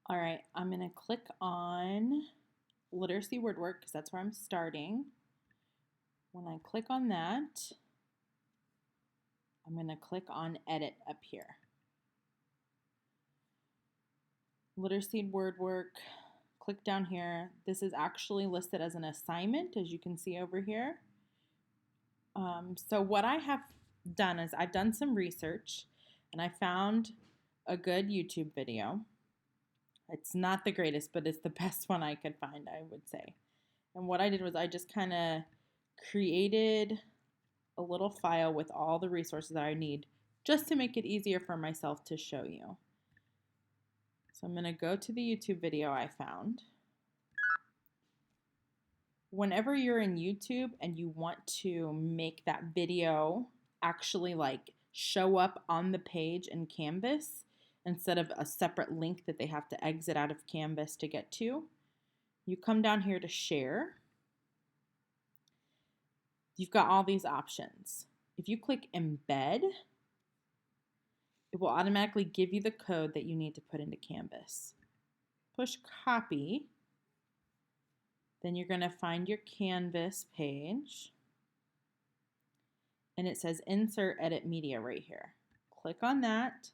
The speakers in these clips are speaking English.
All right, I'm going to click on literacy word work because that's where I'm starting. When I click on that, I'm going to click on edit up here. Literacy word work, click down here. This is actually listed as an assignment, as you can see over here. So what I have done is I've done some research and I found a good YouTube video. It's not the greatest, but it's the best one I could find, I would say. And what I did was I just kind of created a little file with all the resources that I need just to make it easier for myself to show you. So I'm going to go to the YouTube video I found. Whenever you're in YouTube and you want to make that video actually like show up on the page in Canvas instead of a separate link that they have to exit out of Canvas to get to, you come down here to share. You've got all these options. If you click embed, it will automatically give you the code that you need to put into Canvas. Push copy. Then you're going to find your Canvas page. And it says insert edit media right here. Click on that.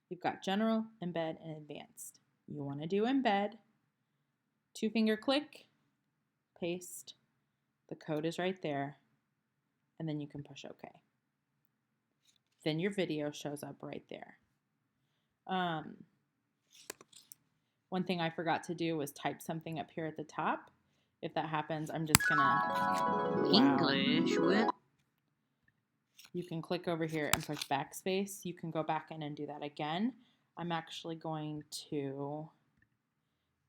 You've got general, embed, and advanced. You want to do embed. 2-finger click, paste. The code is right there. And then you can push OK. Then your video shows up right there. One thing I forgot to do was type something up here at the top. If that happens, I'm just gonna English with. You can click over here and push backspace. You can go back in and do that again. I'm actually going to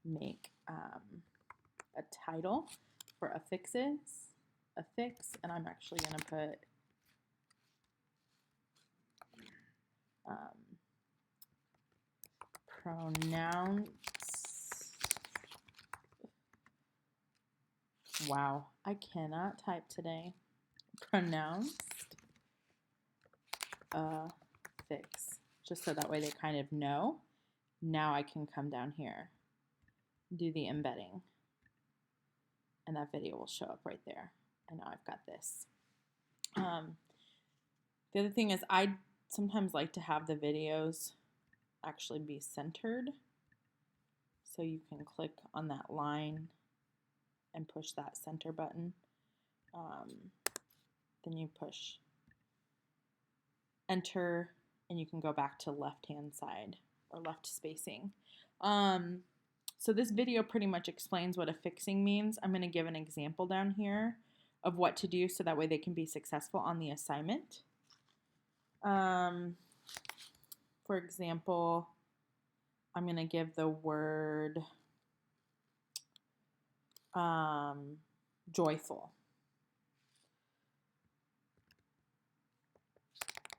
make a title for affixes, and I'm actually going to put pronounce. Wow, I cannot type today. Pronounced affix, just so that way they kind of know. Now I can come down here, do the embedding, and that video will show up right there. And now I've got this. The other thing is I sometimes like to have the videos actually be centered. So you can click on that line and push that center button. Then you push enter and you can go back to left-hand side or left spacing. So this video pretty much explains what affixing means. I'm going to give an example down here of what to do so that way they can be successful on the assignment. For example, I'm going to give the word joyful.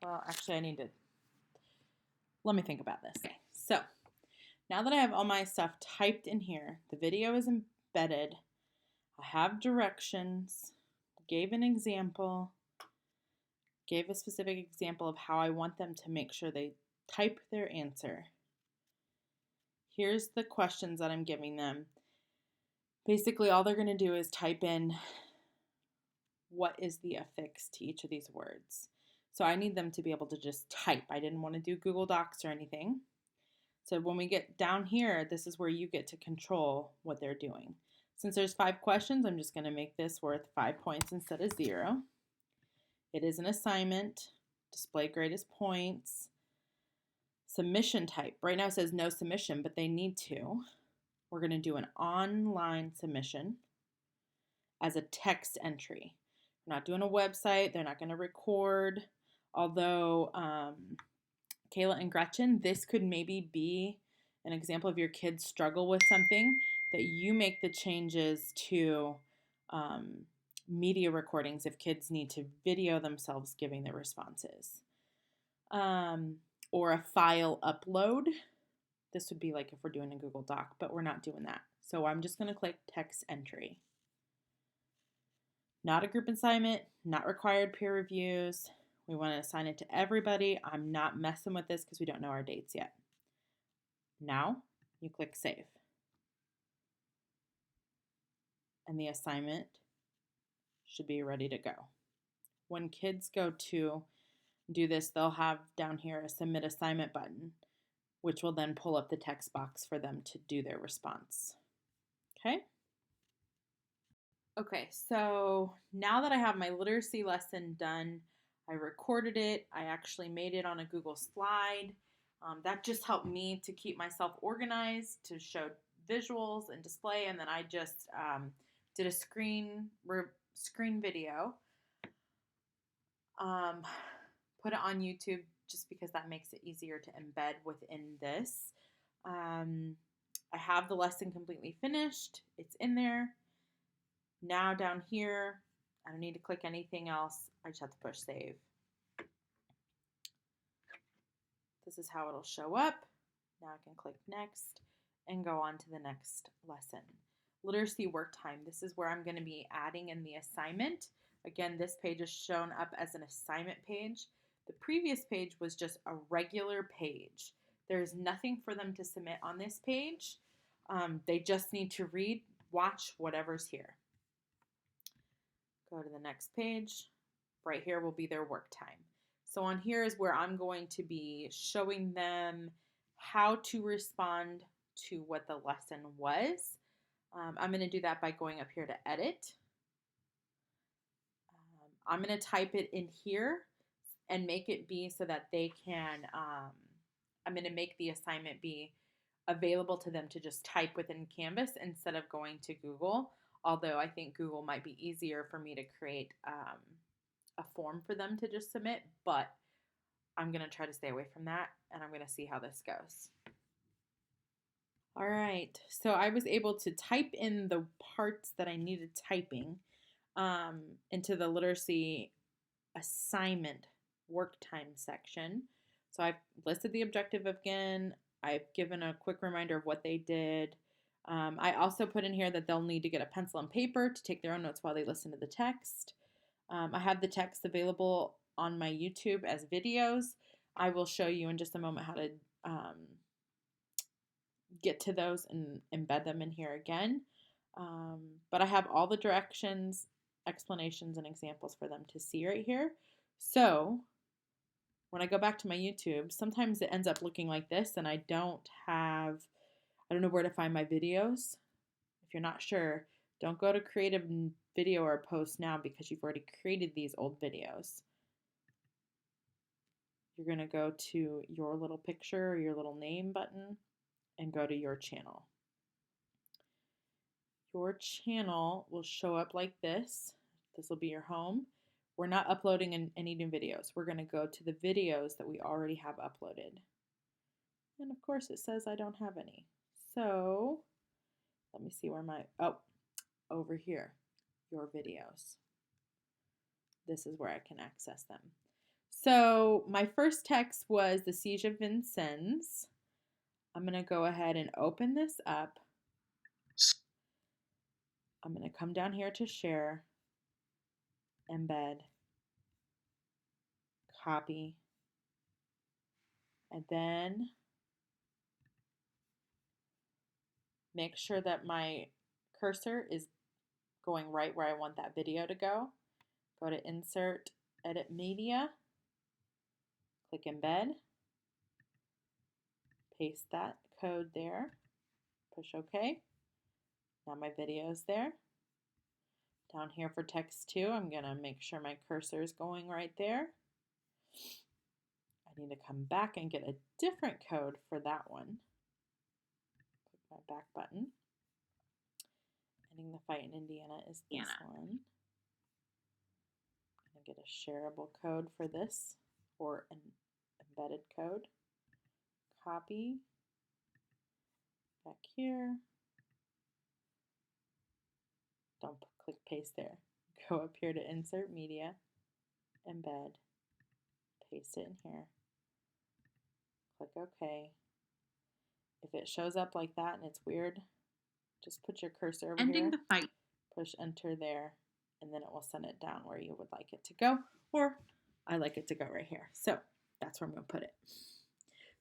Well, actually, let me think about this. So, now that I have all my stuff typed in here, the video is embedded, I have directions, gave an example, gave a specific example of how I want them to make sure they type their answer. Here's the questions that I'm giving them. Basically, all they're going to do is type in what is the affix to each of these words. So I need them to be able to just type. I didn't want to do Google Docs or anything. So when we get down here, this is where you get to control what they're doing. Since there's 5 questions, I'm just going to make this worth 5 points instead of 0. It is an assignment. Display greatest points. Submission type. Right now it says no submission, but they need to. We're going to do an online submission as a text entry. We're not doing a website. They're not going to record. Although, Kayla and Gretchen, this could maybe be an example of your kids struggle with something that you make the changes to media recordings if kids need to video themselves giving their responses. Or a file upload. This would be like if we're doing a Google Doc, but we're not doing that. So I'm just going to click text entry. Not a group assignment, not required peer reviews. We want to assign it to everybody. I'm not messing with this because we don't know our dates yet. Now You click save. And the assignment should be ready to go. When kids go to do this, they'll have down here a submit assignment button, which will then pull up the text box for them to do their response. Okay? Okay, so now that I have my literacy lesson done, I recorded it. I actually made it on a Google slide. That just helped me to keep myself organized, to show visuals and display, and then I just did a screen video. Put it on YouTube just because that makes it easier to embed within this. I have the lesson completely finished. It's in there. Now down here, I don't need to click anything else. I just have to push save. This is how it'll show up. Now I can click next and go on to the next lesson. Literacy work time. This is where I'm going to be adding in the assignment. Again, this page is shown up as an assignment page. The previous page was just a regular page. There's nothing for them to submit on this page. They just need to read, watch whatever's here. Go to the next page. Right here will be their work time. So on here is where I'm going to be showing them how to respond to what the lesson was. I'm going to do that by going up here to edit. I'm going to type it in here and make it be so that they can, I'm going to make the assignment be available to them to just type within Canvas instead of going to Google. Although I think Google might be easier for me to create a form for them to just submit, but I'm going to try to stay away from that, and I'm going to see how this goes. All right, so I was able to type in the parts that I needed typing into the literacy assignment work time section. So I've listed the objective again. I've given a quick reminder of what they did. I also put in here that they'll need to get a pencil and paper to take their own notes while they listen to the text. I have the text available on my YouTube as videos. I will show you in just a moment how to get to those and embed them in here again. But I have all the directions, explanations, and examples for them to see right here. So when I go back to my YouTube, sometimes it ends up looking like this, and I don't know where to find my videos. If you're not sure, don't go to create a video or a post now because you've already created these old videos. You're going to go to your little picture or your little name button and go to your channel. Your channel will show up like this. This will be your home. We're not uploading any new videos. We're going to go to the videos that we already have uploaded. And of course it says I don't have any. So let me see where over here, your videos. This is where I can access them. So my first text was the Siege of Vincennes. I'm going to go ahead and open this up. I'm going to come down here to share, embed, copy, and then make sure that my cursor is going right where I want that video to go. Go to Insert, Edit Media, click Embed, paste that code there, push OK. Now my video is there. Down here for text 2, I'm going to make sure my cursor is going right there. I need to come back and get a different code for that one. Click my back button. Ending the Fight in Indiana is this one. I'm going to get a shareable code for this, or an embedded code. Copy. Back here. Don't click paste there. Go up here to Insert Media, Embed, paste it in here. Click OK. If it shows up like that and it's weird, just put your cursor over here. The fight. Push enter there, and then it will send it down where you would like it to go, or I like it to go right here. So that's where I'm going to put it.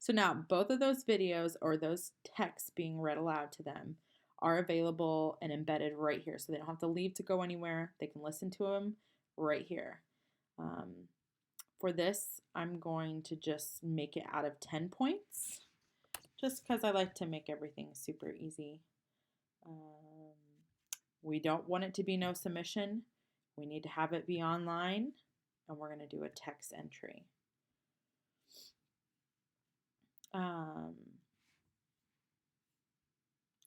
So now both of those videos or those texts being read aloud to them are available and embedded right here. So they don't have to leave to go anywhere. They can listen to them right here. For this, I'm going to just make it out of 10 points, just because I like to make everything super easy. We don't want it to be no submission. We need to have it be online, and we're going to do a text entry.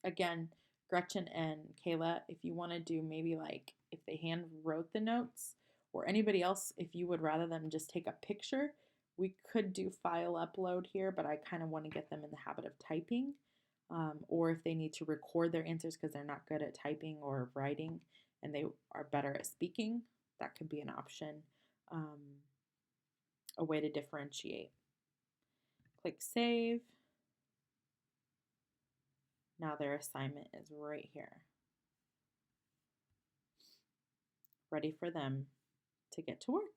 Again, Gretchen and Kayla, if you want to do maybe like if they hand wrote the notes, or anybody else, if you would rather them just take a picture, we could do file upload here, but I kind of want to get them in the habit of typing. Or if they need to record their answers because they're not good at typing or writing and they are better at speaking, that could be an option, a way to differentiate. Click save. Now their assignment is right here, ready for them to get to work.